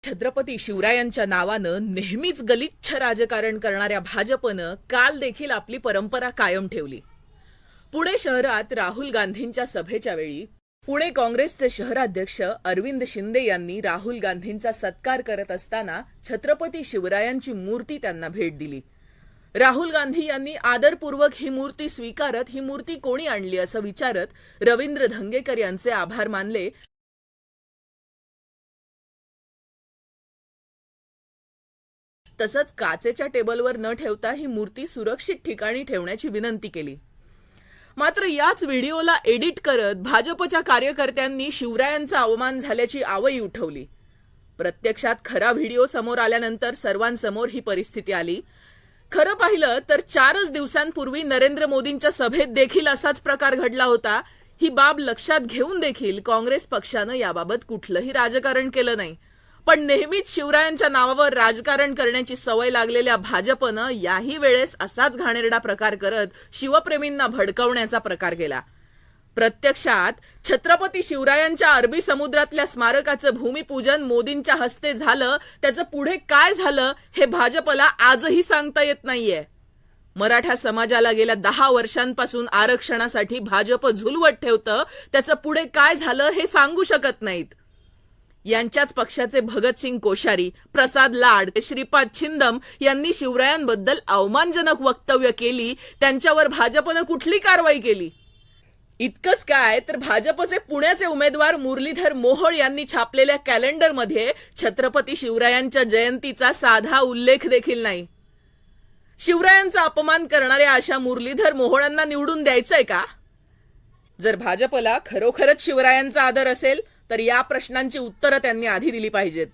छत्रपती शिवरायांच्या नावानं नेहमीच गलिच्छ राजकारण करणाऱ्या भाजपनं काल देखील आपली परंपरा कायम ठेवली. पुणे शहरात राहुल गांधींच्या सभेच्या वेळी पुणे काँग्रेसचे शहराध्यक्ष अरविंद शिंदे यांनी राहुल गांधींचा सत्कार करत असताना छत्रपती शिवरायांची मूर्ती त्यांना भेट दिली. राहुल गांधी यांनी आदरपूर्वक ही मूर्ती स्वीकारत ही मूर्ती कोणी आणली असं विचारत रवींद्र धंगेकर यांचे आभार मानले. तसंच काचेच्या टेबलवर न ठेवता ही मूर्ती सुरक्षित ठिकाणी ठेवण्याची विनंती केली. मात्र याच व्हिडिओला एडिट करत भाजपच्या कार्यकर्त्यांनी शिवरायांचा अवमान झाल्याची आवई उठवली. प्रत्यक्षात खरा व्हिडिओ समोर आल्यानंतर सर्वांसमोर ही परिस्थिती आली. खरं पाहिलं तर 4च दिवसांपूर्वी नरेंद्र मोदींच्या सभेत देखील असाच प्रकार घडला होता. ही बाब लक्षात घेऊन देखील काँग्रेस पक्षानं याबाबत कुठलंही राजकारण केलं नाही. पण नेहमीच शिवरायांच्या नावावर राजकारण करण्याची सवय लागलेल्या भाजपनं याही वेळेस असाच घाणेरडा प्रकार करत शिवप्रेमींना भडकवण्याचा प्रकार केला. प्रत्यक्षात छत्रपती शिवरायांच्या अरबी समुद्रातल्या स्मारकाचं भूमिपूजन मोदींच्या हस्ते झालं, त्याचं पुढे काय झालं हे भाजपला आजही सांगता येत नाहीये. मराठा समाजाला गेल्या 10 वर्षांपासून आरक्षणासाठी भाजप झुलवत ठेवतं, त्याचं पुढे काय झालं हे सांगू शकत नाहीत. यांच्याच पक्षाचे भगतसिंग कोश्यारी, प्रसाद लाड, श्रीपाद छिंदम यांनी शिवरायांबद्दल अवमानजनक वक्तव्य केली. त्यांच्यावर भाजपनं कुठली कारवाई केली? इतकंच काय तर भाजपचे पुण्याचे उमेदवार मुरलीधर मोहोळ यांनी छापलेल्या कॅलेंडरमध्ये छत्रपती शिवरायांच्या जयंतीचा साधा उल्लेख देखील नाही. शिवरायांचा अपमान करणाऱ्या अशा मुरलीधर मोहोळांना निवडून द्यायचंय का? जर भाजपला खरोखरच शिवरायांचा आदर असेल तर या प्रश्नांची उत्तरं त्यांनी आधी दिली पाहिजेत.